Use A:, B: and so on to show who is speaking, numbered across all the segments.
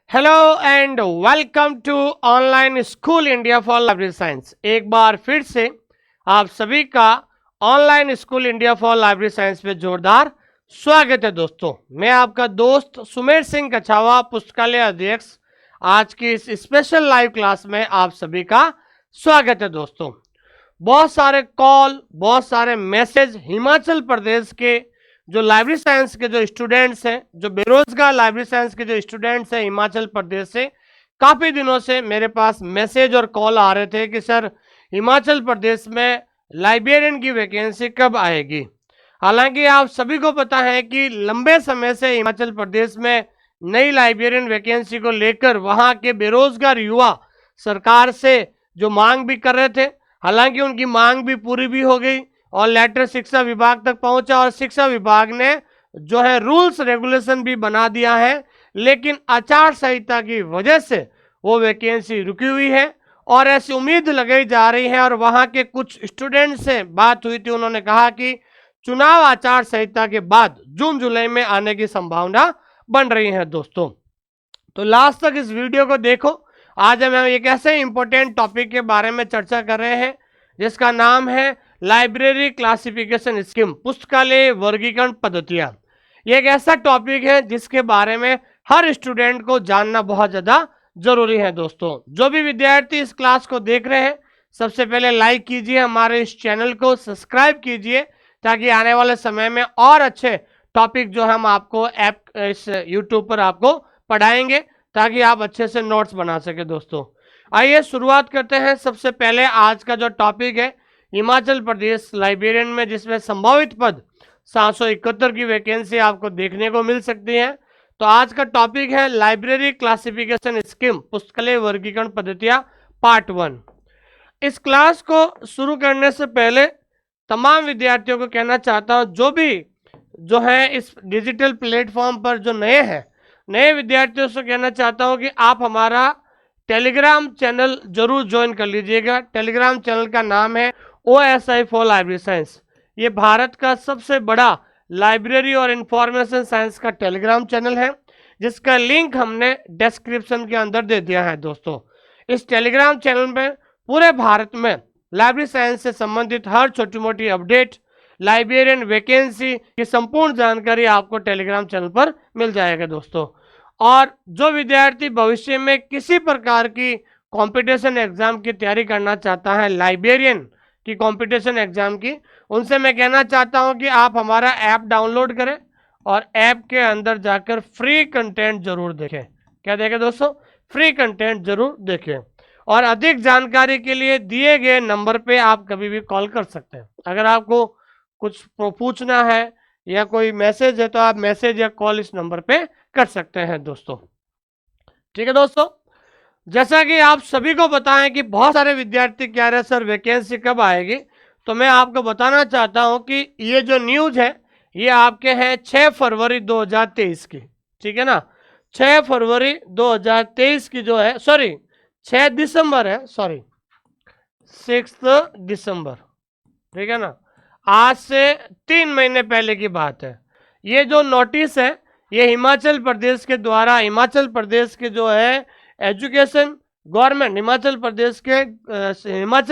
A: Hello and welcome to online school India for library science. एक बार फिर से आप सभी का online school India for library science में जोरदार स्वागत है दोस्तों। मैं आपका दोस्त सुमेर सिंह कछावा, पुस्तकालय अध्यक्ष। आज की इस स्पेशल लाइव क्लास में आप सभी का स्वागत है दोस्तों। बहुत सारे कॉल, बहुत सारे मैसेज हिमाचल प्रदेश के जो लाइब्रेरी साइंस के जो स्टूडेंट्स हैं, जो बेरोजगार लाइब्रेरी साइंस के जो स्टूडेंट्स हैं हिमाचल प्रदेश से, काफ़ी दिनों से मेरे पास मैसेज और कॉल आ रहे थे कि सर हिमाचल प्रदेश में लाइब्रेरियन की वैकेंसी कब आएगी। हालांकि आप सभी को पता है कि लंबे समय से हिमाचल प्रदेश में नई लाइब्रेरियन वैकेंसी को लेकर वहाँ के बेरोजगार युवा सरकार से जो मांग भी कर रहे थे, हालांकि उनकी मांग भी पूरी भी हो गई और लेटर शिक्षा विभाग तक पहुंचा और शिक्षा विभाग ने जो है रूल्स रेगुलेशन भी बना दिया है, लेकिन आचार संहिता की वजह से वो वैकेंसी रुकी हुई है और ऐसी उम्मीद लगाई जा रही है। और वहाँ के कुछ स्टूडेंट से बात हुई थी, उन्होंने कहा कि चुनाव आचार संहिता के बाद जून जुलाई में आने की संभावना बन रही है दोस्तों। तो लास्ट तक इस वीडियो को देखो। आज हम एक ऐसे इंपॉर्टेंट टॉपिक के बारे में चर्चा कर रहे हैं जिसका नाम है लाइब्रेरी क्लासिफिकेशन स्कीम, पुस्तकालय वर्गीकरण पद्धतियां। ये एक ऐसा टॉपिक है जिसके बारे में हर स्टूडेंट को जानना बहुत ज़्यादा जरूरी है दोस्तों। जो भी विद्यार्थी इस क्लास को देख रहे हैं, सबसे पहले लाइक कीजिए, हमारे इस चैनल को सब्सक्राइब कीजिए ताकि आने वाले समय में और अच्छे टॉपिक जो हम आपको इस यूट्यूब पर आपको पढ़ाएंगे ताकि आप अच्छे से नोट्स बना सके दोस्तों। आइए शुरुआत करते हैं। सबसे पहले आज का जो टॉपिक है हिमाचल प्रदेश लाइब्रेरियन में, जिसमें संभावित पद 771 की वैकेंसी आपको देखने को मिल सकती है। तो आज का टॉपिक है लाइब्रेरी क्लासिफिकेशन स्कीम, पुस्तकालय वर्गीकरण पद्धतियां, पार्ट 1। इस क्लास को शुरू करने से पहले तमाम विद्यार्थियों को कहना चाहता हूं, जो है इस डिजिटल प्लेटफॉर्म पर जो नए हैं, नए विद्यार्थियों से कहना चाहता हूं कि आप हमारा टेलीग्राम चैनल जरूर ज्वाइन कर लीजिएगा। टेलीग्राम चैनल का नाम है OSI फॉर लाइब्रेरी साइंस। ये भारत का सबसे बड़ा लाइब्रेरी और इंफॉर्मेशन साइंस का टेलीग्राम चैनल है, जिसका लिंक हमने डिस्क्रिप्शन के अंदर दे दिया है दोस्तों। इस टेलीग्राम चैनल में पूरे भारत में लाइब्रेरी साइंस से संबंधित हर छोटी मोटी अपडेट, लाइब्रेरियन वैकेंसी की संपूर्ण जानकारी आपको टेलीग्राम चैनल पर मिल जाएगा दोस्तों। और जो विद्यार्थी भविष्य में किसी प्रकार की कंपटीशन एग्जाम की तैयारी करना चाहता है, लाइब्रेरियन की कंपटीशन एग्जाम की, उनसे मैं कहना चाहता हूं कि आप हमारा ऐप डाउनलोड करें और ऐप के अंदर जाकर फ्री कंटेंट जरूर देखें। क्या देखें दोस्तों? फ्री कंटेंट जरूर देखें। और अधिक जानकारी के लिए दिए गए नंबर पे आप कभी भी कॉल कर सकते हैं। अगर आपको कुछ पूछना है या कोई मैसेज है तो आप मैसेज या कॉल इस नंबर पे कर सकते हैं दोस्तों। ठीक है दोस्तों, जैसा कि आप सभी को पता है कि बहुत सारे विद्यार्थी कह रहे हैं सर वैकेंसी कब आएगी, तो मैं आपको बताना चाहता हूं कि ये जो न्यूज़ है ये आपके हैं 6 फरवरी 2023 की। ठीक है ना, 6 फरवरी 2023 की जो है, सॉरी 6 दिसंबर है, सॉरी 6 दिसंबर। ठीक है ना, आज से 3 महीने पहले की बात है। ये जो नोटिस है ये हिमाचल प्रदेश के द्वारा, हिमाचल प्रदेश के जो है एजुकेशन गवर्नमेंट, हिमाचल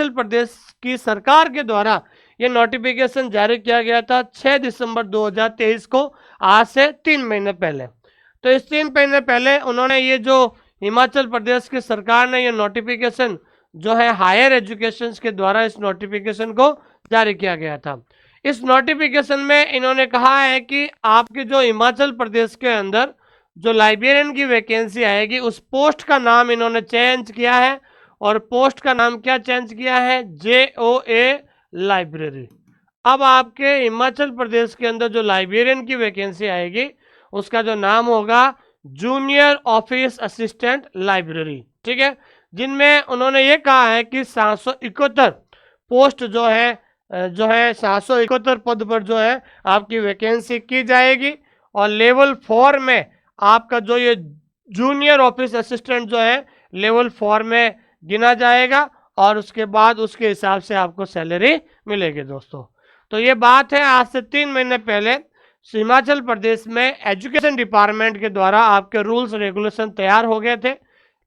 A: प्रदेश की सरकार के द्वारा ये नोटिफिकेशन जारी किया गया था 6 दिसंबर 2023 को, आज से 3 महीने पहले। तो इस 3 महीने पहले उन्होंने ये जो हिमाचल प्रदेश की सरकार ने ये नोटिफिकेशन जो है हायर एजुकेशन के द्वारा इस नोटिफिकेशन को जारी किया गया था। इस नोटिफिकेशन में इन्होंने कहा है कि आपके जो हिमाचल प्रदेश के अंदर जो लाइब्रेरियन की वैकेंसी आएगी उस पोस्ट का नाम इन्होंने चेंज किया है। और पोस्ट का नाम क्या चेंज किया है? JOA library. अब आपके हिमाचल प्रदेश के अंदर जो लाइब्रेरियन की वैकेंसी आएगी उसका जो नाम होगा जूनियर ऑफिस असिस्टेंट लाइब्रेरी। ठीक है, जिनमें उन्होंने ये कहा है कि 771 पोस्ट जो है 771 पद पर जो है आपकी वैकेंसी की जाएगी। और लेवल 4 में आपका जो ये जूनियर ऑफिस असिस्टेंट जो है लेवल 4 में गिना जाएगा और उसके बाद उसके हिसाब से आपको सैलरी मिलेगी दोस्तों। तो ये बात है आज से 3 महीने पहले हिमाचल प्रदेश में एजुकेशन डिपार्टमेंट के द्वारा आपके रूल्स रेगुलेशन तैयार हो गए थे,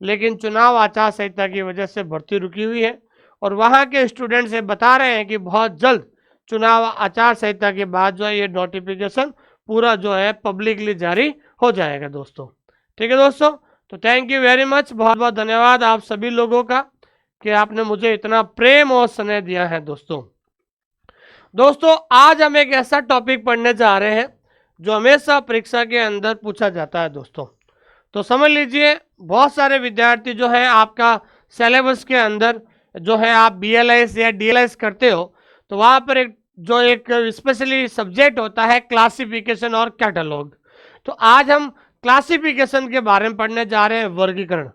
A: लेकिन चुनाव आचार संहिता की वजह से भर्ती रुकी हुई है और वहाँ के स्टूडेंट से बता रहे हैं कि बहुत जल्द चुनाव आचार संहिता के बाद जो है ये नोटिफिकेशन पूरा जो है पब्लिकली जारी हो जाएगा दोस्तों। ठीक है दोस्तों, तो थैंक यू वेरी मच, बहुत बहुत धन्यवाद आप सभी लोगों का कि आपने मुझे इतना प्रेम और स्नेह दिया है दोस्तों। दोस्तों आज हम एक ऐसा टॉपिक पढ़ने जा रहे हैं जो हमेशा परीक्षा के अंदर पूछा जाता है दोस्तों। तो समझ लीजिए बहुत सारे विद्यार्थी जो है आपका सिलेबस के अंदर जो है आप BLS या DLS करते हो तो वहाँ पर एक स्पेशली सब्जेक्ट होता है क्लासिफिकेशन और कैटलॉग। तो आज हम क्लासिफिकेशन के बारे में पढ़ने जा रहे हैं, वर्गीकरण।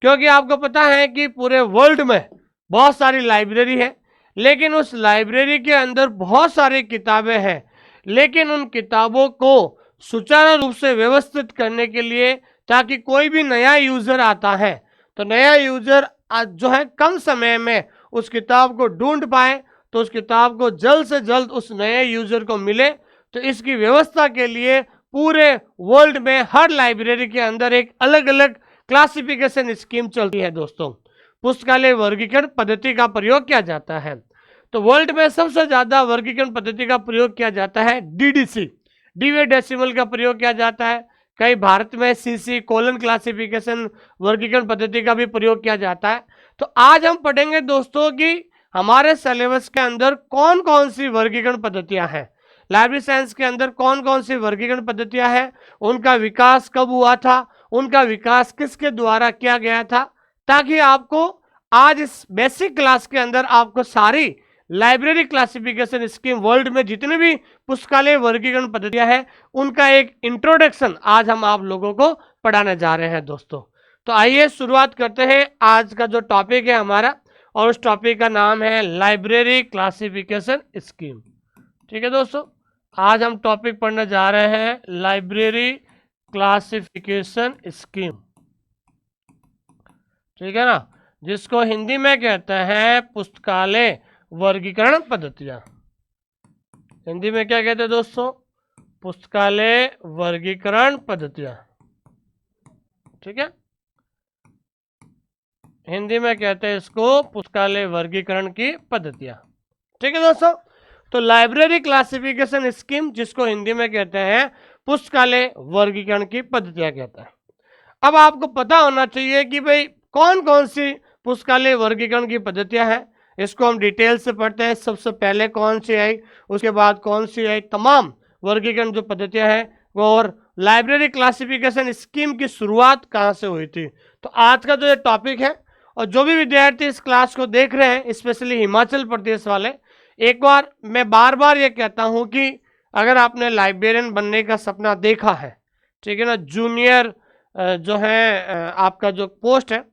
A: क्योंकि आपको पता है कि पूरे वर्ल्ड में बहुत सारी लाइब्रेरी है, लेकिन उस लाइब्रेरी के अंदर बहुत सारी किताबें हैं, लेकिन उन किताबों को सुचारू रूप से व्यवस्थित करने के लिए ताकि कोई भी नया यूजर आता है तो नया यूजर जो है कम समय में उस किताब को ढूंढ पाए, तो उस किताब को जल्द से जल्द उस नए यूजर को मिले। तो इसकी व्यवस्था के लिए पूरे वर्ल्ड में हर लाइब्रेरी के अंदर एक अलग अलग क्लासिफिकेशन स्कीम चलती है दोस्तों। पुस्तकालय वर्गीकरण पद्धति का प्रयोग किया जाता है। तो वर्ल्ड में सबसे ज्यादा वर्गीकरण पद्धति का प्रयोग किया जाता है DDC, डिवे डेसिमल का प्रयोग किया जाता है। कई भारत में CC कोलन क्लासिफिकेशन वर्गीकरण पद्धति का भी प्रयोग किया जाता है। तो आज हम पढ़ेंगे दोस्तों कि हमारे सिलेबस के अंदर कौन कौन सी वर्गीकरण पद्धतियां हैं, लाइब्रेरी साइंस के अंदर कौन कौन सी वर्गीकरण पद्धतियां हैं, उनका विकास कब हुआ था, उनका विकास किसके द्वारा किया गया था, ताकि आपको आज इस बेसिक क्लास के अंदर आपको सारी लाइब्रेरी क्लासिफिकेशन स्कीम वर्ल्ड में जितने भी पुस्तकालय वर्गीकरण पद्धतियां हैं उनका एक इंट्रोडक्शन आज हम आप लोगों को पढ़ाने जा रहे हैं दोस्तों। तो आइए शुरुआत करते हैं आज का जो टॉपिक है हमारा, और उस टॉपिक का नाम है लाइब्रेरी क्लासिफिकेशन स्कीम। ठीक है दोस्तों, आज हम टॉपिक पढ़ने जा रहे हैं लाइब्रेरी क्लासिफिकेशन स्कीम। ठीक है ना, जिसको हिंदी में कहते हैं पुस्तकालय वर्गीकरण पद्धतियां। हिंदी में क्या कहते हैं दोस्तों? पुस्तकालय वर्गीकरण पद्धतियां। ठीक है, हिंदी में कहते हैं इसको पुस्तकालय वर्गीकरण की पद्धतियां। ठीक है दोस्तों, तो लाइब्रेरी क्लासिफिकेशन स्कीम जिसको हिंदी में कहते हैं पुस्तकालय वर्गीकरण की पद्धतियां कहते हैं। अब आपको पता होना चाहिए कि भाई कौन कौन सी पुस्तकालय वर्गीकरण की पद्धतियां हैं, इसको हम डिटेल से पढ़ते हैं। सबसे पहले कौन सी आई, उसके बाद कौन सी आई, तमाम वर्गीकरण जो पद्धतियां हैं वो, और लाइब्रेरी क्लासिफिकेशन स्कीम की शुरुआत कहाँ से हुई थी। तो आज का जो ये टॉपिक है, और जो भी विद्यार्थी इस क्लास को देख रहे हैं स्पेशली हिमाचल प्रदेश वाले, एक बार मैं बार बार ये कहता हूँ कि अगर आपने लाइब्रेरियन बनने का सपना देखा है, ठीक है ना, जूनियर जो है आपका जो पोस्ट है,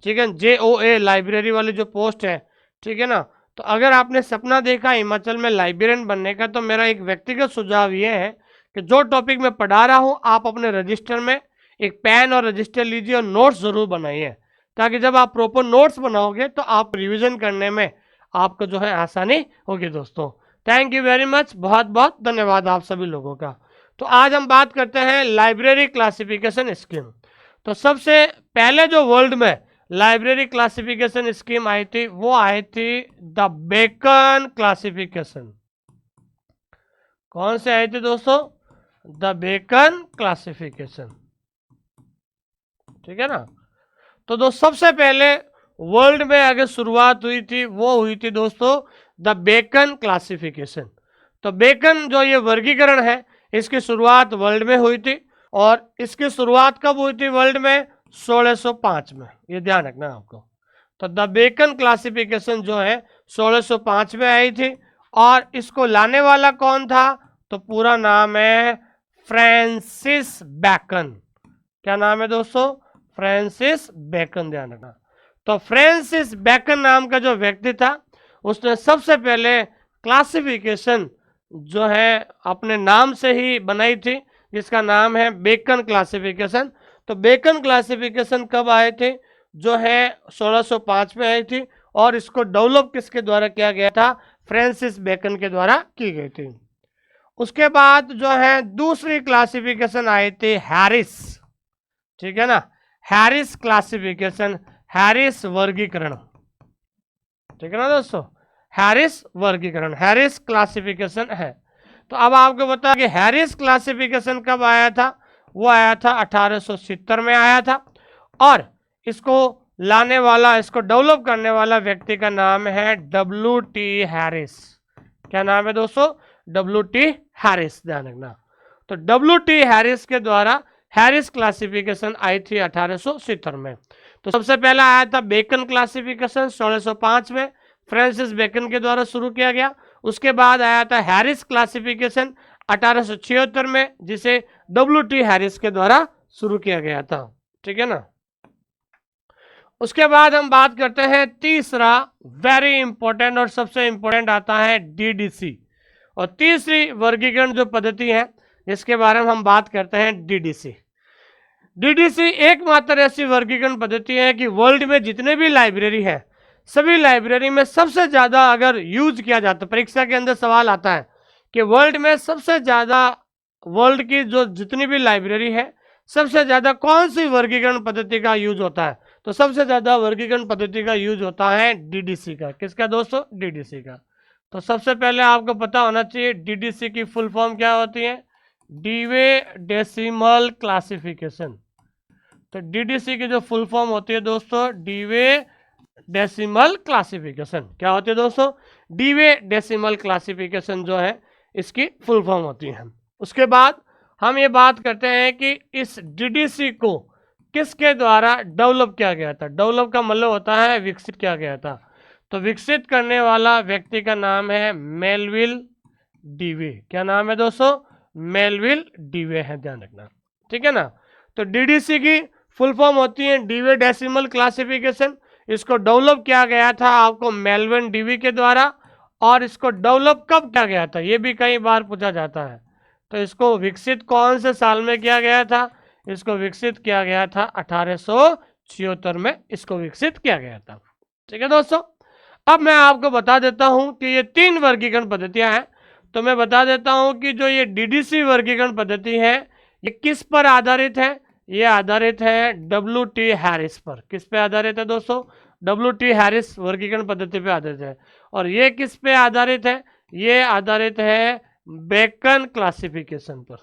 A: ठीक है, JOA लाइब्रेरी वाली जो पोस्ट है, ठीक है ना, तो अगर आपने सपना देखा हिमाचल में लाइब्रेरियन बनने का, तो मेरा एक व्यक्तिगत सुझाव ये है कि जो टॉपिक मैं पढ़ा रहा हूँ आप अपने रजिस्टर में एक पेन और रजिस्टर लीजिए और नोट्स जरूर बनाइए, ताकि जब आप प्रॉपर नोट्स बनाओगे तो आप रिवीजन करने में आपको जो है आसानी होगी दोस्तों। थैंक यू वेरी मच, बहुत बहुत धन्यवाद आप सभी लोगों का। तो आज हम बात करते हैं लाइब्रेरी क्लासिफिकेशन स्कीम। तो सबसे पहले जो वर्ल्ड में लाइब्रेरी क्लासिफिकेशन स्कीम आई थी वो आई थी द बेकन क्लासिफिकेशन। कौन से आई थी दोस्तों? The Bacon classification. ठीक है ना, तो दोस्तों सबसे पहले वर्ल्ड में अगर शुरुआत हुई थी वो हुई थी दोस्तों द बेकन क्लासिफिकेशन। तो बेकन जो ये वर्गीकरण है इसकी शुरुआत वर्ल्ड में हुई थी, और इसकी शुरुआत कब हुई थी वर्ल्ड में? 1605 में, ये ध्यान रखना आपको। तो द बेकन क्लासिफिकेशन जो है 1605 में आई थी, और इसको लाने वाला कौन था? तो पूरा नाम है फ्रांसिस बेकन। क्या नाम है दोस्तों? फ्रांसिस बेकन, ध्यान रखना। तो फ्रांसिस बेकन नाम का जो व्यक्ति था उसने सबसे पहले क्लासिफिकेशन जो है अपने नाम से ही बनाई थी, जिसका नाम है बेकन क्लासिफिकेशन। तो बेकन क्लासिफिकेशन कब आए थे? जो है 1605 में आई थी, और इसको डेवलप किसके द्वारा किया गया था? फ्रांसिस बेकन के द्वारा की गई थी। उसके बाद जो है दूसरी क्लासिफिकेशन आई थी हैरिस, ठीक है ना, हैरिस क्लासिफिकेशन, हैरिस वर्गीकरण, ठीक है ना दोस्तों, हैरिस वर्गीकरण, हैरिस क्लासिफिकेशन है। तो अब आपको बता कि हैरिस क्लासिफिकेशन कब आया था, वो आया था 1870 में आया था, और इसको लाने वाला, इसको डेवलप करने वाला व्यक्ति का नाम है W.T. हैरिस। क्या नाम है दोस्तों, W.T. हैरिस, ध्यान रखना। तो W.T. हैरिस के द्वारा हैरिस क्लासिफिकेशन आई थी 1870 में। तो सबसे पहला आया था बेकन क्लासिफिकेशन 1605 में, फ्रांसिस बेकन के द्वारा शुरू किया गया। उसके बाद आया था हैरिस क्लासिफिकेशन 1876 में, जिसे W.T. हैरिस के द्वारा शुरू किया गया था, ठीक है ना। उसके बाद हम बात करते हैं तीसरा, वेरी इंपॉर्टेंट और सबसे इंपॉर्टेंट आता है DDC, और तीसरी वर्गीकरण जो पद्धति है जिसके बारे में हम बात करते हैं DDC। DDC एकमात्र ऐसी वर्गीकरण पद्धति है कि वर्ल्ड में जितने भी लाइब्रेरी है, सभी लाइब्रेरी में सबसे ज्यादा अगर यूज किया जाता है, परीक्षा के अंदर सवाल आता है कि वर्ल्ड में सबसे ज्यादा, वर्ल्ड की जो जितनी भी लाइब्रेरी है, सबसे ज्यादा कौन सी वर्गीकरण पद्धति का यूज होता है, तो सबसे ज्यादा वर्गीकरण पद्धति का यूज होता है DDC का। किसका दोस्तों, DDC का। तो सबसे पहले आपको पता होना चाहिए DDC की फुल फॉर्म क्या होती है, डीवे डेसिमल क्लासिफिकेशन। तो DDC की जो फुल फॉर्म होती है दोस्तों, डीवे डेसिमल क्लासिफिकेशन। क्या होती है दोस्तों, डीवे डेसिमल क्लासिफिकेशन जो है इसकी फुल फॉर्म होती है। उसके बाद हम ये बात करते हैं कि इस DDC को किसके द्वारा डेवलप किया गया था। डेवलप का मतलब होता है विकसित किया गया था। तो विकसित करने वाला व्यक्ति का नाम है मेलविल डीवे। क्या नाम है दोस्तों, मेलविल डीवे है, ध्यान रखना, ठीक है ना। तो DDC की फुल फॉर्म होती है डीवे डेसिमल क्लासिफिकेशन। इसको डेवलप किया गया था आपको मेलविन डीवी के द्वारा, और इसको डेवलप कब किया गया था ये भी कई बार पूछा जाता है। तो इसको विकसित कौन से साल में किया गया था, इसको विकसित किया गया था 1876 में, इसको विकसित किया गया था, ठीक है दोस्तों। अब मैं आपको बता देता हूं कि ये तीन वर्गीकरण पद्धतियां हैं। तो मैं बता देता हूं कि जो ये DDC वर्गीकरण पद्धति है ये किस पर आधारित है, ये आधारित है W.T. हैरिस पर। किस पे आधारित है दोस्तों, W.T. हैरिस वर्गीकरण पद्धति पे आधारित है। और ये किस पे आधारित है, ये आधारित है बेकन क्लासिफिकेशन पर।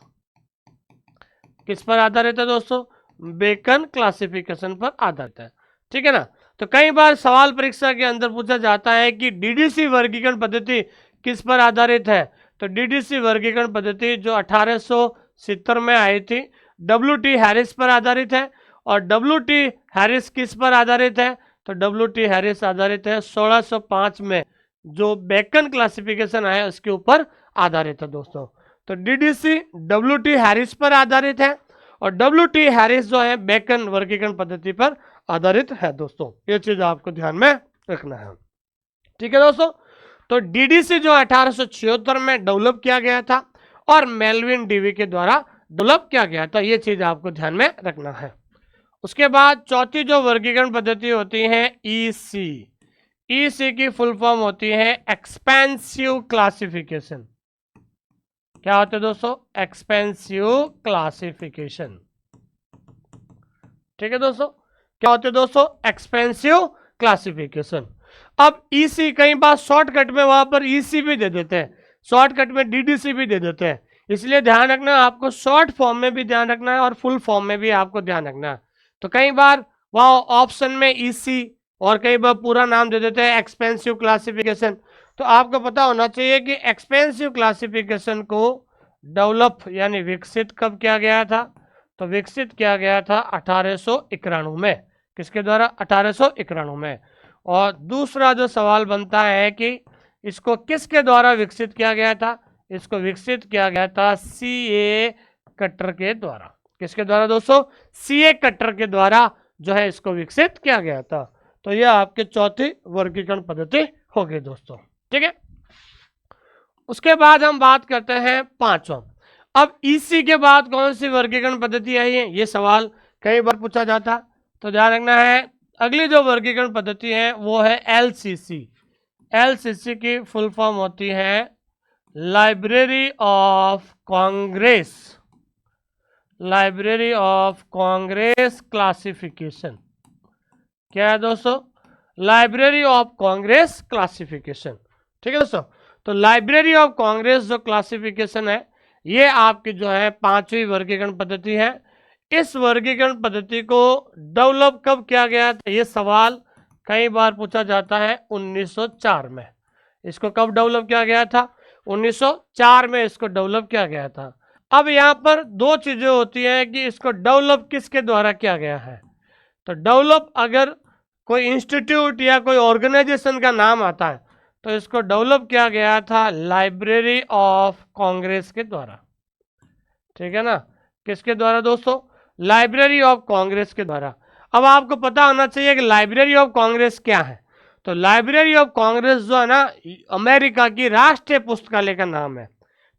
A: किस पर आधारित है दोस्तों, बेकन क्लासिफिकेशन पर आधारित है, ठीक है ना। तो कई बार सवाल परीक्षा के अंदर पूछा जाता है कि DDC वर्गीकरण पद्धति किस पर आधारित है। तो DDC वर्गीकरण पद्धति जो 1870 में आई थी, W.T. हैरिस पर आधारित है। और W.T. हैरिस किस पर आधारित है, तो W.T. हैरिस आधारित है 1605 में जो बेकन क्लासिफिकेशन आया उसके ऊपर आधारित है दोस्तों। तो DDC W.T. हैरिस पर आधारित है, और W.T. हैरिस जो है बेकन वर्गीकरण पद्धति पर आधारित है दोस्तों। ये चीज आपको ध्यान में रखना है, ठीक है दोस्तों। तो DDC जो 1876 में डेवलप किया गया था और मेलविन डीवी के द्वारा डेवलप किया गया था, ये चीज आपको ध्यान में रखना है। उसके बाद चौथी जो वर्गीकरण पद्धति होती है EC। EC की फुल फॉर्म होती है एक्सपेंसिव क्लासिफिकेशन। क्या होता है दोस्तों, एक्सपेंसिव क्लासिफिकेशन, ठीक है दोस्तों। क्या होते हैं दोस्तों, एक्सपेंसिव क्लासिफिकेशन। अब EC कई बार शॉर्टकट में वहां पर EC भी दे देते हैं, शॉर्टकट में DDC भी दे देते हैं, इसलिए ध्यान रखना, आपको शॉर्ट फॉर्म में भी ध्यान रखना है और फुल फॉर्म में भी आपको ध्यान रखना है। तो कई बार वहाँ ऑप्शन में EC और कई बार पूरा नाम दे देते हैं एक्सपेंसिव क्लासिफिकेशन। तो आपको पता होना चाहिए कि एक्सपेंसिव क्लासिफिकेशन को डेवलप यानी विकसित कब किया गया था, तो विकसित किया गया था 1891 में। किसके द्वारा, 1891 में। और दूसरा जो सवाल बनता है कि इसको किसके द्वारा विकसित किया गया था, इसको विकसित किया गया था CA कटर के द्वारा। किसके द्वारा दोस्तों, CA कटर के द्वारा जो है इसको विकसित किया गया था। तो यह आपके चौथी वर्गीकरण पद्धति हो गई दोस्तों, ठीक है। उसके बाद हम बात करते हैं पांचवा। अब EC के बाद कौन सी वर्गीकरण पद्धति आई है, ये सवाल कई बार पूछा जाता, तो ध्यान रखना है। अगली जो वर्गीकरण पद्धति है वो है LCC। LCC की फुल फॉर्म होती है library of Congress, library of Congress classification. क्या है दोस्तों? Library of Congress classification. ठीक है दोस्तों, तो लाइब्रेरी ऑफ कांग्रेस जो क्लासिफिकेशन है, ये आपकी जो है पांचवी वर्गीकरण पद्धति है। इस वर्गीकरण पद्धति को डेवलप कब किया गया था, ये सवाल कई बार पूछा जाता है। 1904 में इसको कब डेवलप किया गया था? 1904 में इसको डेवलप किया गया था। अब यहाँ पर दो चीजें होती हैं कि इसको डेवलप किसके द्वारा किया गया है। तो डेवलप अगर कोई इंस्टीट्यूट या कोई ऑर्गेनाइजेशन का नाम आता है तो इसको डेवलप किया गया था लाइब्रेरी ऑफ कांग्रेस के द्वारा। ठीक है ना, किसके द्वारा दोस्तों? लाइब्रेरी ऑफ कांग्रेस के द्वारा। अब आपको पता होना चाहिए कि लाइब्रेरी ऑफ कांग्रेस क्या है। तो लाइब्रेरी ऑफ कांग्रेस जो है ना, अमेरिका की राष्ट्रीय पुस्तकालय का नाम है।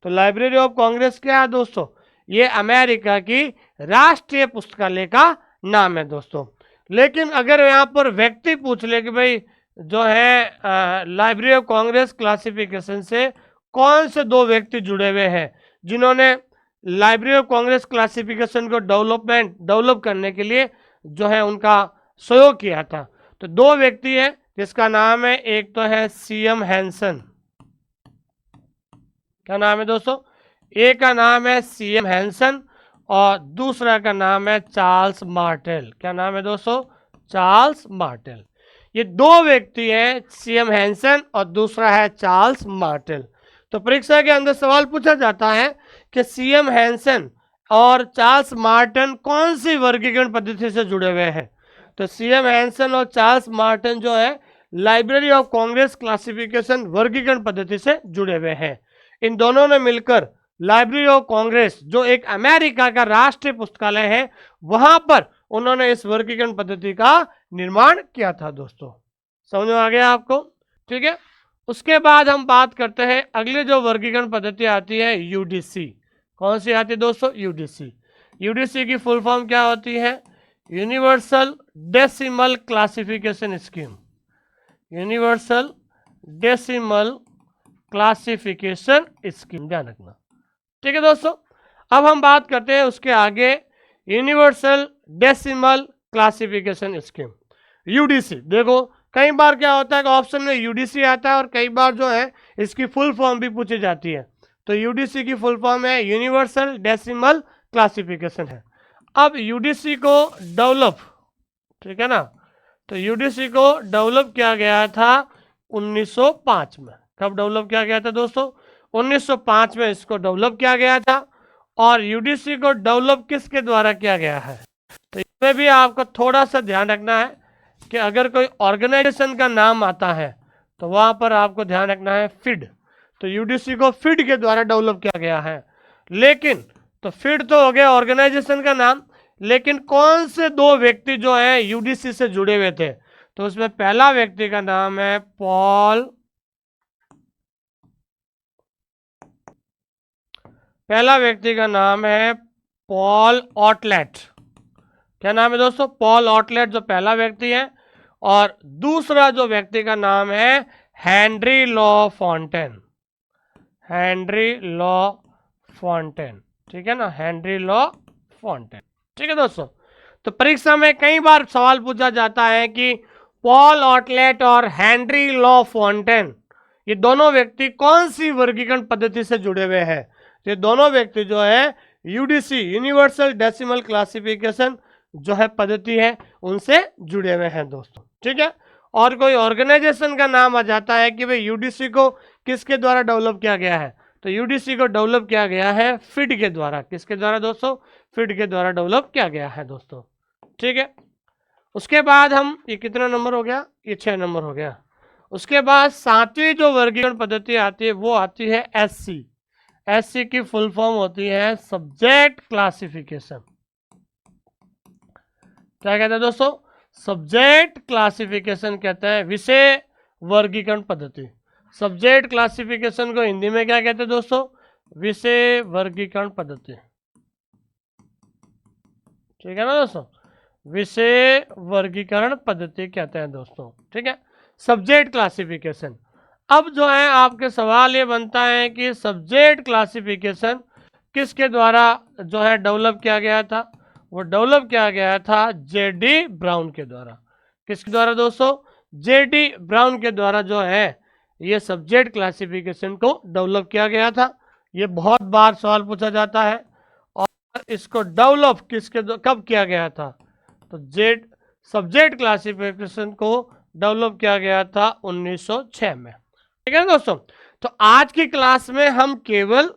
A: तो लाइब्रेरी ऑफ कांग्रेस क्या है दोस्तों? ये अमेरिका की राष्ट्रीय पुस्तकालय का नाम है दोस्तों। लेकिन अगर यहाँ पर व्यक्ति पूछ ले कि भाई जो है लाइब्रेरी ऑफ कांग्रेस क्लासिफिकेशन से कौन से दो व्यक्ति जुड़े हुए हैं जिन्होंने लाइब्रेरी ऑफ कांग्रेस क्लासिफिकेशन को डेवलप करने के लिए जो है उनका सहयोग किया था, तो दो व्यक्ति हैं जिसका नाम है, एक तो है सीएम हैंसन। क्या नाम है दोस्तों? एक का नाम है सीएम हैंसन और दूसरा का नाम है चार्ल्स मार्टेल। क्या नाम है दोस्तों? Charles Martel. ये दो व्यक्ति हैं, सीएम हैंसन और दूसरा है चार्ल्स मार्टेल। तो परीक्षा के अंदर सवाल पूछा जाता है कि सीएम हैंसन और चार्ल्स मार्टन कौन सी वर्गीकरण पद्धति से जुड़े हुए हैं। तो सीएम हैंसन और चार्ल्स मार्टन जो है लाइब्रेरी ऑफ कांग्रेस क्लासिफिकेशन वर्गीकरण पद्धति से जुड़े हुए हैं। इन दोनों ने मिलकर लाइब्रेरी ऑफ कांग्रेस जो एक अमेरिका का राष्ट्रीय पुस्तकालय है, वहां पर उन्होंने इस वर्गीकरण पद्धति का निर्माण किया था दोस्तों। समझ में आ गया आपको? ठीक है, उसके बाद हम बात करते हैं अगली जो वर्गीकरण पद्धति आती है यूडीसी। कौन सी आती है दोस्तों? यूडीसी। यूडीसी की फुल फॉर्म क्या होती है? Universal decimal classification scheme. Universal decimal classification scheme, ध्यान रखना। ठीक है दोस्तों, अब हम बात करते हैं उसके आगे universal decimal classification scheme, UDC. देखो कई बार क्या होता है कि ऑप्शन में यूडीसी आता है और कई बार जो है इसकी फुल फॉर्म भी पूछी जाती है। तो यूडीसी की फुल फॉर्म है यूनिवर्सल डेसिमल क्लासिफिकेशन है। अब यूडीसी को डेवलप, ठीक है ना, तो यूडीसी को डेवलप किया गया था 1905 में। कब डेवलप किया गया था दोस्तों? 1905 में इसको डेवलप किया गया था। और यूडीसी को डेवलप किसके द्वारा किया गया है? तो इसमें भी आपको थोड़ा सा ध्यान रखना है कि अगर कोई ऑर्गेनाइजेशन का नाम आता है तो वहां पर आपको ध्यान रखना है फिड। तो यूडीसी को फिड के द्वारा डेवलप किया गया है। लेकिन तो फिड तो हो गया ऑर्गेनाइजेशन का नाम, लेकिन कौन से दो व्यक्ति जो हैं यूडीसी से जुड़े हुए थे? तो उसमें पहला व्यक्ति का नाम है पॉल, पहला व्यक्ति का नाम है पॉल ऑटलेट। क्या नाम है दोस्तों? पॉल ऑटलेट जो पहला व्यक्ति है। और दूसरा जो व्यक्ति का नाम है Henry law Fontaine. Henry law Fontaine, ठीक है ना, हेनरी लॉ फॉन्टेन। ठीक है दोस्तों, तो परीक्षा में कई बार सवाल पूछा जाता है कि पॉल ऑटलेट और हेनरी लॉ फॉन्टेन ये दोनों व्यक्ति कौन सी वर्गीकरण पद्धति से जुड़े हुए हैं। ये दोनों व्यक्ति जो है यूडीसी यूनिवर्सल डेसिमल क्लासिफिकेशन जो है पद्धति है उनसे जुड़े हुए हैं दोस्तों। ठीक है, और कोई ऑर्गेनाइजेशन का नाम आ जाता है कि भाई यूडीसी को किसके द्वारा डेवलप किया गया है, तो यूडीसी को डेवलप किया गया है फिड के द्वारा। किसके द्वारा दोस्तों? फिड के द्वारा डेवलप किया गया है दोस्तों। ठीक है, उसके बाद हम, ये कितना नंबर हो गया? ये 6 नंबर हो गया। उसके बाद सातवीं जो वर्गीकरण पद्धति आती है वो आती है एससी। एससी की फुल फॉर्म होती है सब्जेक्ट क्लासिफिकेशन। क्या कहते हैं दोस्तों? सब्जेक्ट क्लासिफिकेशन कहते हैं विषय वर्गीकरण पद्धति। सब्जेक्ट क्लासिफिकेशन को हिंदी में क्या कहते हैं दोस्तों? विषय वर्गीकरण पद्धति। ठीक है ना दोस्तों, विषय वर्गीकरण पद्धति कहते हैं दोस्तों। ठीक है, सब्जेक्ट क्लासिफिकेशन। अब जो है आपके सवाल ये बनता है कि सब्जेक्ट क्लासिफिकेशन किसके द्वारा जो है डेवलप किया गया था? वो डेवलप किया गया था जेडी ब्राउन के द्वारा। किसके द्वारा दोस्तों? जेडी ब्राउन के द्वारा जो है ये सब्जेक्ट क्लासिफिकेशन को डेवलप किया गया था। ये बहुत बार सवाल पूछा जाता है। और इसको डेवलप कब किया गया था? तो जेड सब्जेक्ट क्लासिफिकेशन को डेवलप किया गया था 1906 में। ठीक है दोस्तों। तो आज की क्लास में हम केवल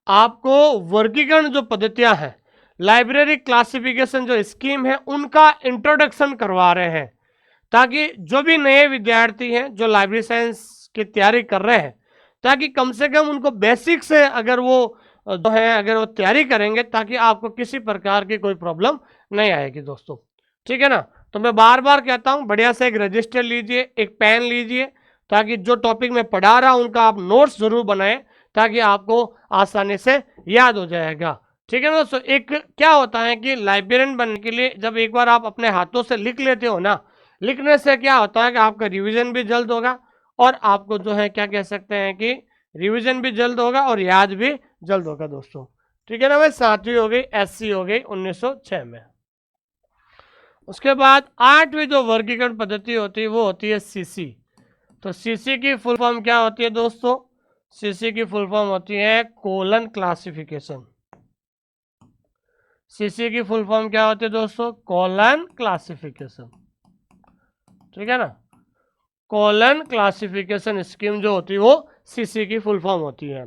A: आपको वर्गीकरण जो पद्धतियां हैं, लाइब्रेरी क्लासिफिकेशन जो स्कीम है, उनका इंट्रोडक्शन करवा रहे हैं, ताकि जो भी नए विद्यार्थी हैं जो लाइब्रेरी साइंस की तैयारी कर रहे हैं, ताकि कम से कम उनको बेसिक से अगर वो जो है अगर वो तैयारी करेंगे, ताकि आपको किसी प्रकार की कोई प्रॉब्लम नहीं आएगी दोस्तों। ठीक है ना? तो मैं बार बार कहता हूँ, बढ़िया से एक रजिस्टर लीजिए, एक पेन लीजिए, ताकि जो टॉपिक मैं पढ़ा रहा हूँ उनका आप नोट्स जरूर बनाएं, ताकि आपको आसानी से याद हो जाएगा। ठीक है ना दोस्तों। एक क्या होता है कि लाइब्रेरियन बनने के लिए जब एक बार आप अपने हाथों से लिख लेते हो ना, लिखने से क्या होता है कि आपका रिवीजन भी जल्द होगा, और आपको जो है क्या कह सकते हैं कि रिवीजन भी जल्द होगा और याद भी जल्द होगा दोस्तों। ठीक है ना भाई। 7वीं हो गई, एससी हो गई 1906 में। उसके बाद 8वीं जो वर्गीकरण पद्धति होती है वो होती है सीसी। तो सीसी की फुल फॉर्म क्या होती है दोस्तों? सीसी की फुल फॉर्म होती है कोलन क्लासिफिकेशन। सीसी की फुल फॉर्म क्या होती है दोस्तों? Colon classification. ठीक है ना? कोलन क्लासिफिकेशन स्कीम जो होती है वो सीसी की फुल फॉर्म होती है।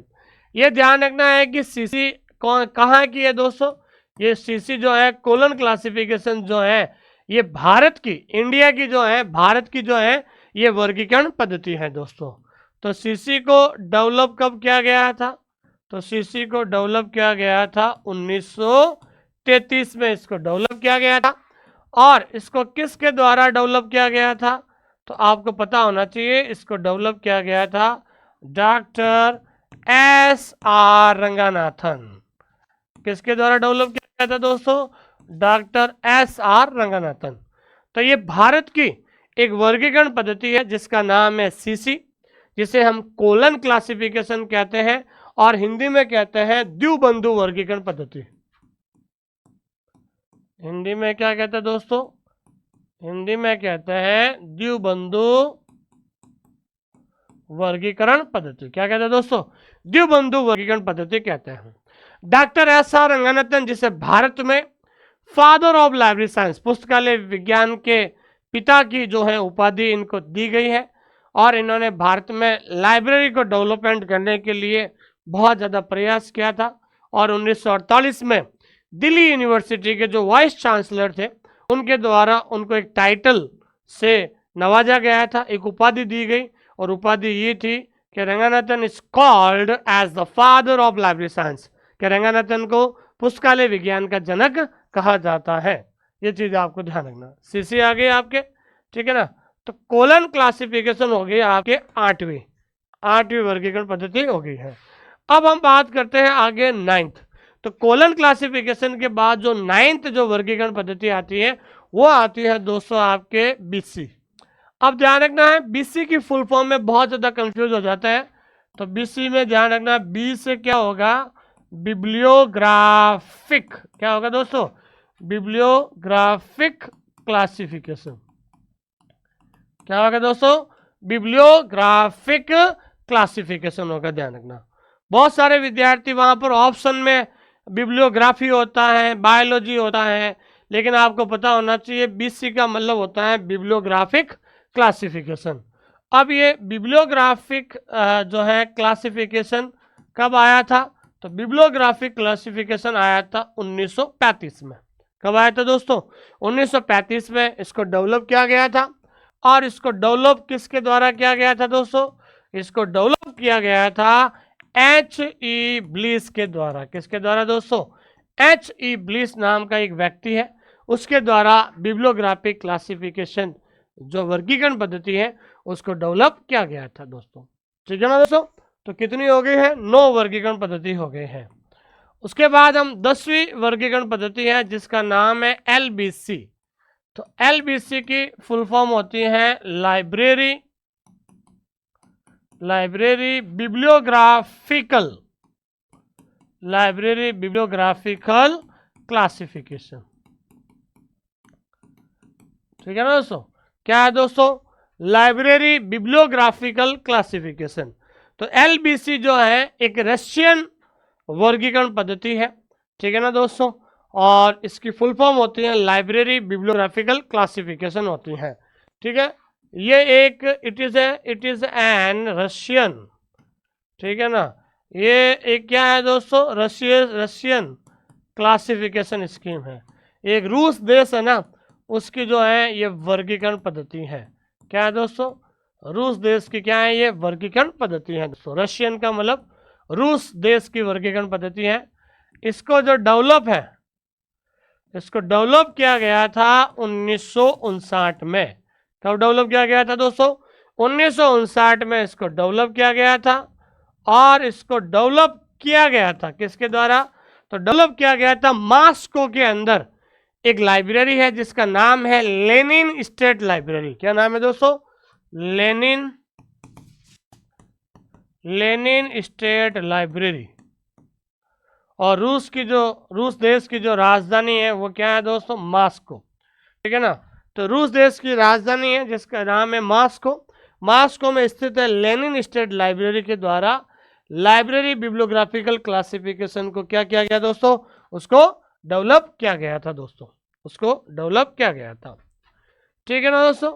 A: ये ध्यान रखना है कि सीसी कहाँ की है दोस्तों? ये सीसी जो है कोलन क्लासिफिकेशन जो है ये भारत की, इंडिया की जो है, भारत की जो है ये वर्गीकरण पद्धति है दोस्तों। तो सीसी को डेवलप कब किया गया था? तो सीसी को डेवलप किया गया था 1933 में, इसको डेवलप किया गया था। और इसको किसके द्वारा डेवलप किया गया था? तो आपको पता होना चाहिए, इसको डेवलप किया गया था डॉक्टर एस आर रंगनाथन। किसके द्वारा डेवलप किया गया था दोस्तों? Doctor S R Ranganathan. तो ये भारत की एक वर्गीकरण पद्धति है जिसका नाम है सीसी, जिसे हम कोलन क्लासिफिकेशन कहते हैं, और हिंदी में कहते हैं द्विबंधु वर्गीकरण पद्धति। हिंदी में क्या कहते हैं दोस्तों? हिंदी में कहते हैं द्विबंधु वर्गीकरण पद्धति। क्या कहते हैं दोस्तों? द्विबंधु वर्गीकरण पद्धति कहते हैं। डॉक्टर एस आर रंगनाथन, जिसे भारत में फादर ऑफ लाइब्रेरी साइंस, पुस्तकालय विज्ञान के पिता की जो है उपाधि इनको दी गई है, और इन्होंने भारत में लाइब्रेरी को डेवलपमेंट करने के लिए बहुत ज़्यादा प्रयास किया था। और 1948 में दिल्ली यूनिवर्सिटी के जो वाइस चांसलर थे उनके द्वारा उनको एक टाइटल से नवाजा गया था, एक उपाधि दी गई, और उपाधि ये थी कि Ranganathan is called as the father of library science, कि रंगनाथन को पुस्तकालय विज्ञान का जनक कहा जाता है। ये चीज आपको ध्यान रखना। सीसी आ गई आपके। ठीक है ना? तो कोलन क्लासिफिकेशन हो गई आपके 8वीं वर्गीकरण पद्धति हो गई है। अब हम बात करते हैं आगे 9th। तो कोलन क्लासिफिकेशन के बाद जो 9th जो वर्गीकरण पद्धति आती है वो आती है दोस्तों आपके बीसी। अब ध्यान रखना है, बीसी की फुल फॉर्म में बहुत ज्यादा कंफ्यूज हो जाता है। तो बीसी में ध्यान रखना, बी से क्या होगा? बिब्लियोग्राफिक। क्या होगा दोस्तों? Bibliographic classification. क्या होगा दोस्तों? बिब्लियोग्राफिक क्लासिफिकेशन होगा, ध्यान रखना। बहुत सारे विद्यार्थी वहां पर ऑप्शन में बिब्लियोग्राफी होता है, बायोलॉजी होता है, लेकिन आपको पता होना चाहिए बीसी का मतलब होता है बिब्लियोग्राफिक क्लासिफिकेशन। अब ये बिब्लियोग्राफिक जो है क्लासिफिकेशन कब आया था? तो बिब्लियोग्राफिक क्लासिफिकेशन आया था 1935 में। कब आया था दोस्तों? 1935 में इसको डेवलप किया गया था। और इसको डेवलप किसके द्वारा किया गया था दोस्तों? इसको डेवलप किया गया था H.E. ब्लिस के द्वारा। किसके द्वारा दोस्तों? H.E. ब्लिस नाम का एक व्यक्ति है, उसके द्वारा बिब्लियोग्राफिक क्लासिफिकेशन जो वर्गीकरण पद्धति है उसको डेवलप किया गया था दोस्तों। ठीक है ना दोस्तों? तो कितनी हो गई है? 9 वर्गीकरण पद्धति हो गए हैं। उसके बाद हम 10वीं वर्गीकरण पद्धति है जिसका नाम है LBC। तो LBC की फुल फॉर्म होती है लाइब्रेरी लाइब्रेरी बिब्लियोग्राफिकल, लाइब्रेरी बिब्लियोग्राफिकल क्लासिफिकेशन। ठीक है ना दोस्तों, क्या है दोस्तों, लाइब्रेरी बिब्लियोग्राफिकल क्लासिफिकेशन। तो एलबीसी जो है एक रशियन वर्गीकरण पद्धति है, ठीक है ना दोस्तों, और इसकी फुल फॉर्म होती है लाइब्रेरी बिब्लियोग्राफिकल क्लासिफिकेशन होती है। ठीक है, ये एक इट इज एन रशियन, ठीक है ना, ये एक क्या है दोस्तों, रशियन क्लासिफिकेशन स्कीम है। एक रूस देश है ना, उसकी जो है ये वर्गीकरण पद्धति है। क्या है दोस्तों, रूस देश की क्या है ये वर्गीकरण पद्धति है दोस्तों। रशियन का मतलब रूस देश की वर्गीकरण पद्धति है। इसको जो डेवलप है, इसको डेवलप किया गया था 1959 में। कब डेवलप किया गया था दोस्तों, 1959 में इसको डेवलप किया गया था। और इसको डेवलप किया गया था किसके द्वारा, तो डेवलप किया गया था मॉस्को के अंदर एक लाइब्रेरी है जिसका नाम है लेनिन स्टेट लाइब्रेरी। क्या नाम है दोस्तों, लेनिन स्टेट लाइब्रेरी। और रूस देश की जो राजधानी है वो क्या है दोस्तों, मॉस्को। ठीक है ना, तो रूस देश की राजधानी है जिसका नाम है मॉस्को। मॉस्को में स्थित है लेनिन स्टेट लाइब्रेरी के द्वारा लाइब्रेरी बिब्लियोग्राफिकल क्लासिफिकेशन को क्या किया गया दोस्तों, उसको डेवलप किया गया था दोस्तों, उसको डेवलप किया गया था। ठीक है ना दोस्तों,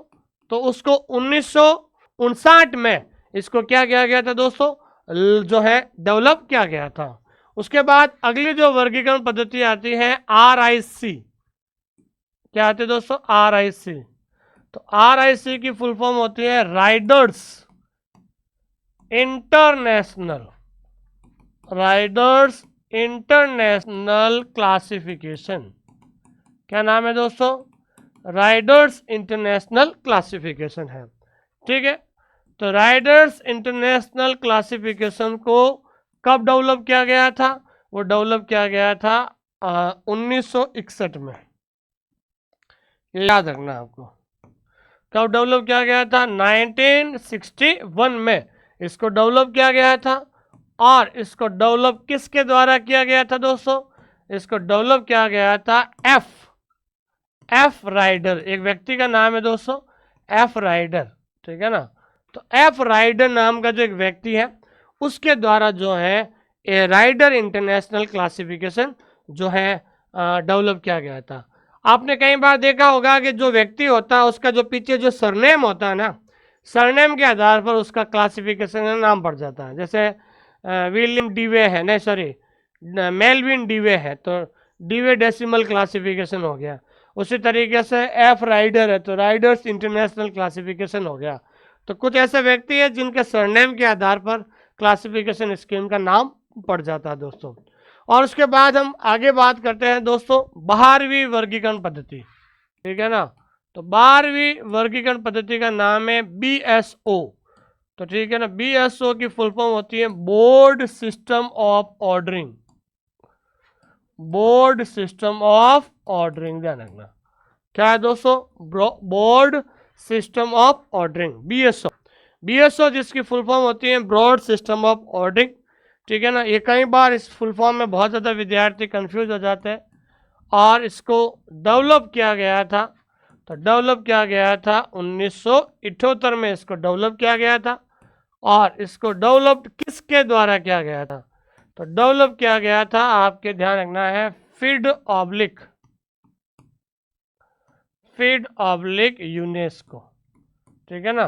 A: तो उसको 1959 में इसको क्या किया गया था दोस्तों, जो है डेवलप किया गया था। उसके बाद अगली जो वर्गीकरण पद्धति आती है RIC। क्या आती है दोस्तों, RIC। तो RIC की फुल फॉर्म होती है राइडर्स इंटरनेशनल क्लासिफिकेशन। क्या नाम है दोस्तों, राइडर्स इंटरनेशनल क्लासिफिकेशन है। ठीक है, तो राइडर्स इंटरनेशनल क्लासिफिकेशन को कब डेवलप किया गया था, वो डेवलप किया गया था 1961 में। याद रखना आपको, कब डेवलप किया गया था, 1961 में इसको डेवलप किया गया था। और इसको डेवलप किसके द्वारा किया गया था दोस्तों, इसको डेवलप किया गया था एफ राइडर, एक व्यक्ति का नाम है दोस्तों एफ राइडर। ठीक है ना, तो एफ राइडर नाम का जो एक व्यक्ति है उसके द्वारा जो है राइडर इंटरनेशनल क्लासिफिकेशन जो है डेवलप किया गया था। आपने कई बार देखा होगा कि जो व्यक्ति होता है उसका जो पीछे जो सरनेम होता है ना, सरनेम के आधार पर उसका क्लासिफिकेशन का नाम पड़ जाता है। जैसे विलियम डीवे है, नहीं सॉरी मेलविन डीवे है तो डीवे डेसिमल क्लासिफिकेशन हो गया। उसी तरीके से एफ राइडर है तो राइडर्स इंटरनेशनल क्लासिफिकेशन हो गया। तो कुछ ऐसे व्यक्ति है जिनके सरनेम के आधार पर क्लासिफिकेशन स्कीम का नाम पड़ जाता है दोस्तों। और उसके बाद हम आगे बात करते हैं दोस्तों 12वीं वर्गीकरण पद्धति। ठीक है ना, तो 12वीं वर्गीकरण पद्धति का नाम है BSO। तो ठीक है ना, BSO की फुल फॉर्म होती है board system of ordering, board system of ordering. ध्यान रखना, क्या है दोस्तों, board system of ordering, BSO। BSO जिसकी फुल फॉर्म होती है ब्रॉड सिस्टम ऑफ ऑर्डरिंग। ठीक है ना, ये कई बार इस फुल फॉर्म में बहुत ज़्यादा विद्यार्थी कंफ्यूज हो जाते हैं। और इसको डेवलप किया गया था, तो डेवलप किया गया था 1978 में इसको डेवलप किया गया था। और इसको डेवलप किसके द्वारा किया गया था, तो डेवलप किया गया था, आपके ध्यान रखना है, फीड ऑब्लिक यूनेस्को। ठीक है ना,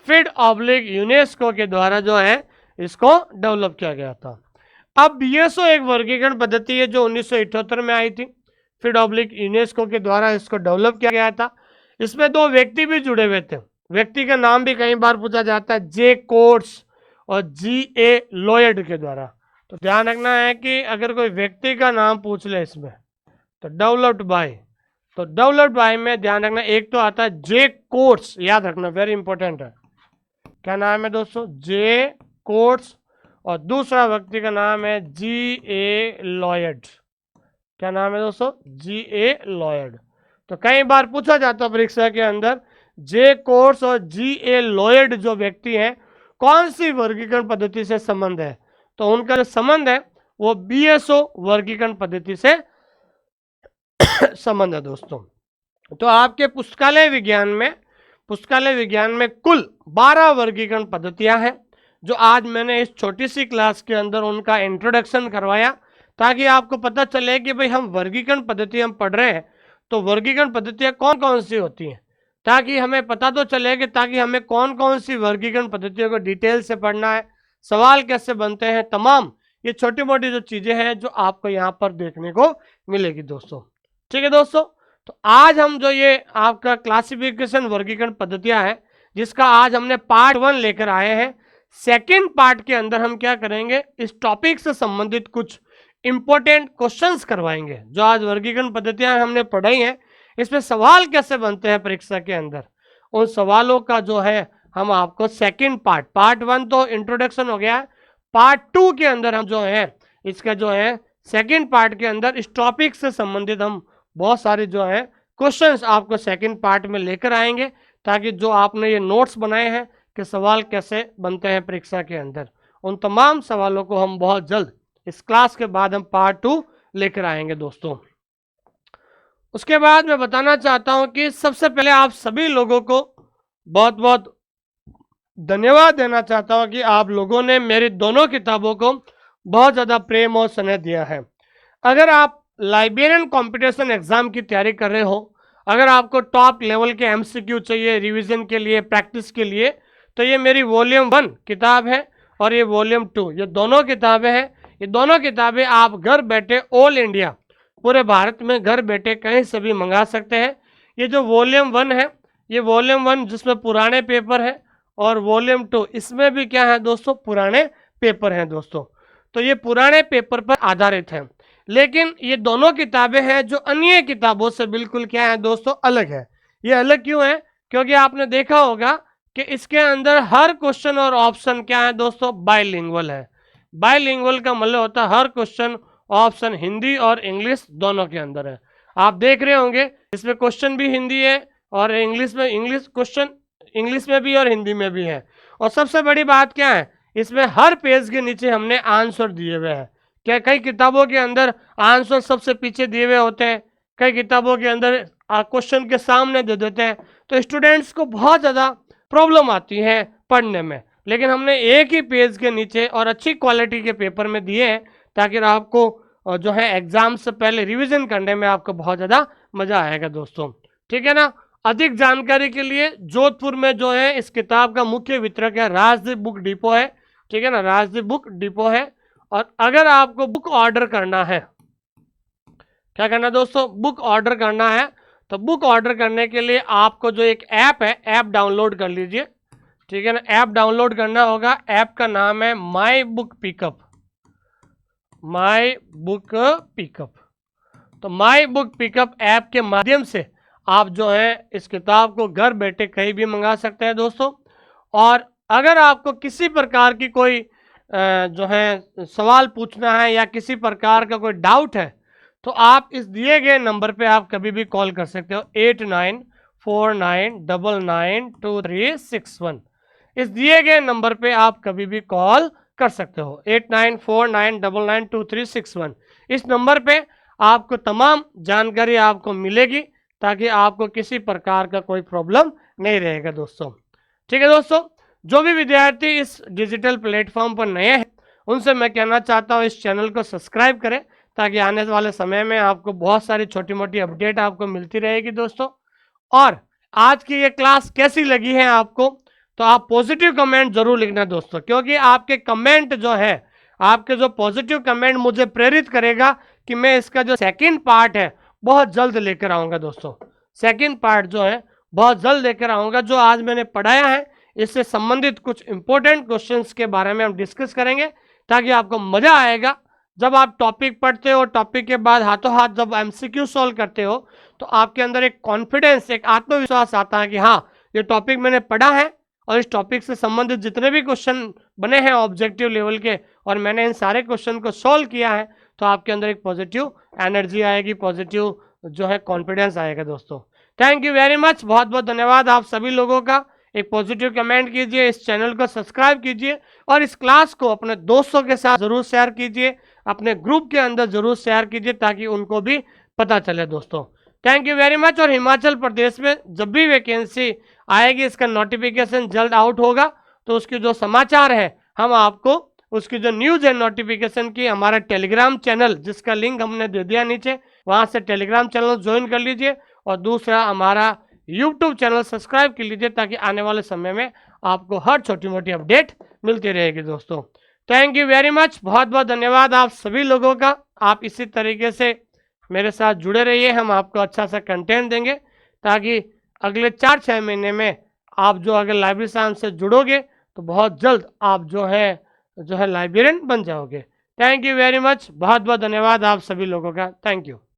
A: फीड ऑब्लिक यूनेस्को के द्वारा जो है इसको डेवलप किया गया था। अब BSO एक वर्गीकरण पद्धति है जो 1978 में आई थी, फीड ऑब्लिक यूनेस्को के द्वारा इसको डेवलप किया गया था। इसमें 2 व्यक्ति भी जुड़े हुए थे, व्यक्ति का नाम भी कई बार पूछा जाता है, J कोर्ट्स और GA लॉयड के द्वारा। तो ध्यान रखना है कि अगर कोई व्यक्ति का नाम पूछ ले इसमें तो डेवलप्ड बाय, तो डेवलप्ड बाय में ध्यान रखना एक तो आता है J कोर्ट्स, याद रखना वेरी इंपॉर्टेंट है। क्या नाम है दोस्तों, J कोर्ट्स, और दूसरा व्यक्ति का नाम है GA लॉयड। क्या नाम है दोस्तों, GA लॉयड। तो कई बार पूछा जाता है परीक्षा के अंदर J कोर्ट्स और GA लॉयड जो व्यक्ति हैं कौन सी वर्गीकरण पद्धति से संबंध है, तो उनका जो संबंध है वो बीएसओ वर्गीकरण पद्धति से संबंध है दोस्तों। तो आपके पुस्तकालय विज्ञान में कुल 12 वर्गीकरण पद्धतियां हैं, जो आज मैंने इस छोटी सी क्लास के अंदर उनका इंट्रोडक्शन करवाया, ताकि आपको पता चले कि भाई हम वर्गीकरण पद्धति हम पढ़ रहे हैं तो वर्गीकरण पद्धतियां कौन कौन सी होती हैं, ताकि हमें पता तो चले कि ताकि हमें कौन कौन सी वर्गीकरण पद्धतियों को डिटेल से पढ़ना है, सवाल कैसे बनते हैं, तमाम ये छोटी मोटी जो चीज़ें हैं जो आपको यहाँ पर देखने को मिलेगी दोस्तों। ठीक है दोस्तों, तो आज हम जो ये आपका क्लासिफिकेशन वर्गीकरण पद्धतियां हैं, जिसका आज हमने पार्ट 1 लेकर आए हैं। सेकंड पार्ट के अंदर हम क्या करेंगे, इस टॉपिक से संबंधित कुछ इंपॉर्टेंट क्वेश्चंस करवाएंगे। जो आज वर्गीकरण पद्धतियां हमने पढ़ाई हैं, इसमें सवाल कैसे बनते हैं परीक्षा के अंदर, उन सवालों का जो है हम आपको सेकंड पार्ट 1 तो इंट्रोडक्शन हो गया है, पार्ट 2 के अंदर हम जो है इसका जो है सेकंड पार्ट के अंदर इस टॉपिक से संबंधित हम बहुत सारे जो है क्वेश्चंस आपको सेकंड पार्ट में लेकर आएंगे, ताकि जो आपने ये नोट्स बनाए हैं कि सवाल कैसे बनते हैं परीक्षा के अंदर, उन तमाम सवालों को हम बहुत जल्द इस क्लास के बाद हम पार्ट 2 लेकर आएंगे दोस्तों। उसके बाद मैं बताना चाहता हूं कि सबसे पहले आप सभी लोगों को बहुत बहुत धन्यवाद देना चाहता हूं कि आप लोगों ने मेरी दोनों किताबों को बहुत ज़्यादा प्रेम और स्नेह दिया है। अगर आप लाइब्रेरियन कंपटीशन एग्जाम की तैयारी कर रहे हो, अगर आपको टॉप लेवल के एमसीक्यू चाहिए रिवीजन के लिए, प्रैक्टिस के लिए, तो ये मेरी वॉल्यूम 1 किताब है और ये वॉल्यूम 2, ये दोनों किताबें हैं। ये दोनों किताबें आप घर बैठे ऑल इंडिया, पूरे भारत में घर बैठे कहीं से भी मंगा सकते हैं। ये जो वॉल्यूम 1 है, ये वॉल्यूम 1 जिसमें पुराने पेपर है, और वॉल्यूम 2 इसमें भी क्या है दोस्तों, पुराने पेपर हैं दोस्तों। तो ये पुराने पेपर पर आधारित है, लेकिन ये दोनों किताबें हैं जो अन्य किताबों से बिल्कुल क्या है दोस्तों, अलग है। ये अलग क्यों है, क्योंकि आपने देखा होगा कि इसके अंदर हर क्वेश्चन और ऑप्शन क्या है दोस्तों, बाइलिंगुअल है। बाइलिंगुअल का मतलब होता है हर क्वेश्चन ऑप्शन हिंदी और इंग्लिश दोनों के अंदर है। आप देख रहे होंगे इसमें क्वेश्चन भी हिंदी है और इंग्लिश में, इंग्लिश क्वेश्चन इंग्लिश में भी और हिंदी में भी है। और सबसे बड़ी बात क्या है, इसमें हर पेज के नीचे हमने आंसर दिए हुए हैं। क्या कई किताबों के अंदर आंसर सबसे पीछे दिए हुए होते हैं, कई किताबों के अंदर क्वेश्चन के सामने दे देते हैं, तो स्टूडेंट्स को बहुत ज़्यादा प्रॉब्लम आती है पढ़ने में। लेकिन हमने एक ही पेज के नीचे और अच्छी क्वालिटी के पेपर में दिए हैं, ताकि आपको जो है एग्जाम से पहले रिवीजन करने में आपको बहुत ज़्यादा मज़ा आएगा दोस्तों। ठीक है ना। अधिक जानकारी के लिए जोधपुर में जो है इस किताब का मुख्य वितरक है राजदीप बुक डिपो है। ठीक है ना, राजदीप बुक डिपो है। और अगर आपको बुक ऑर्डर करना है, क्या करना दोस्तों, बुक ऑर्डर करना है, तो बुक ऑर्डर करने के लिए आपको जो एक ऐप है, ऐप डाउनलोड कर लीजिए। ठीक है ना, ऐप डाउनलोड करना होगा। ऐप का नाम है my book pickup, my book pickup. तो माई बुक पिकअप ऐप के माध्यम से आप जो है इस किताब को घर बैठे कहीं भी मंगा सकते हैं दोस्तों। और अगर आपको किसी प्रकार की कोई जो है सवाल पूछना है या किसी प्रकार का कोई डाउट है, तो आप इस दिए गए नंबर पे आप कभी भी कॉल कर सकते हो, 8949992361। इस दिए गए नंबर पे आप कभी भी कॉल कर सकते हो, 8949992361। इस नंबर पे आपको तमाम जानकारी आपको मिलेगी, ताकि आपको किसी प्रकार का कोई प्रॉब्लम नहीं रहेगा दोस्तों। ठीक है दोस्तों, जो भी विद्यार्थी इस डिजिटल प्लेटफॉर्म पर नए हैं, उनसे मैं कहना चाहता हूं इस चैनल को सब्सक्राइब करें, ताकि आने वाले समय में आपको बहुत सारी छोटी मोटी अपडेट आपको मिलती रहेगी दोस्तों। और आज की ये क्लास कैसी लगी है आपको, तो आप पॉजिटिव कमेंट जरूर लिखना दोस्तों, क्योंकि आपके कमेंट जो है, आपके जो पॉजिटिव कमेंट मुझे प्रेरित करेगा कि मैं इसका जो सेकंड पार्ट है बहुत जल्द लेकर आऊँगा दोस्तों। सेकंड पार्ट जो है बहुत जल्द लेकर आऊँगा। जो आज मैंने पढ़ाया है इससे संबंधित कुछ इंपॉर्टेंट क्वेश्चंस के बारे में हम डिस्कस करेंगे, ताकि आपको मज़ा आएगा जब आप टॉपिक पढ़ते हो। टॉपिक के बाद हाथों हाथ जब एमसीक्यू सॉल्व करते हो, तो आपके अंदर एक कॉन्फिडेंस, एक आत्मविश्वास आता है कि हाँ, ये टॉपिक मैंने पढ़ा है और इस टॉपिक से संबंधित जितने भी क्वेश्चन बने हैं ऑब्जेक्टिव लेवल के, और मैंने इन सारे क्वेश्चन को सॉल्व किया है, तो आपके अंदर एक पॉजिटिव एनर्जी आएगी, पॉजिटिव जो है कॉन्फिडेंस आएगा दोस्तों। थैंक यू वेरी मच, बहुत बहुत धन्यवाद आप सभी लोगों का एक पॉजिटिव कमेंट कीजिए, इस चैनल को सब्सक्राइब कीजिए और इस क्लास को अपने दोस्तों के साथ ज़रूर शेयर कीजिए, अपने ग्रुप के अंदर ज़रूर शेयर कीजिए ताकि उनको भी पता चले दोस्तों। Thank you very much. और हिमाचल प्रदेश में जब भी वैकेंसी आएगी इसका नोटिफिकेशन जल्द आउट होगा, तो उसके जो समाचार है हम आपको उसकी जो न्यूज़ है नोटिफिकेशन की, हमारा टेलीग्राम चैनल जिसका लिंक हमने दे दिया नीचे, वहाँ से टेलीग्राम चैनल ज्वाइन कर लीजिए और दूसरा हमारा यूट्यूब चैनल सब्सक्राइब कर लीजिए ताकि आने वाले समय में आपको हर छोटी मोटी अपडेट मिलती रहेगी दोस्तों। थैंक यू वेरी मच, बहुत बहुत धन्यवाद आप सभी लोगों का। आप इसी तरीके से मेरे साथ जुड़े रहिए, हम आपको अच्छा सा कंटेंट देंगे ताकि अगले 4-6 महीने में आप जो अगर लाइब्रेरी साइंस से जुड़ोगे तो बहुत जल्द आप जो है लाइब्रेरियन बन जाओगे। थैंक यू वेरी मच, बहुत बहुत धन्यवाद आप सभी लोगों का। Thank you.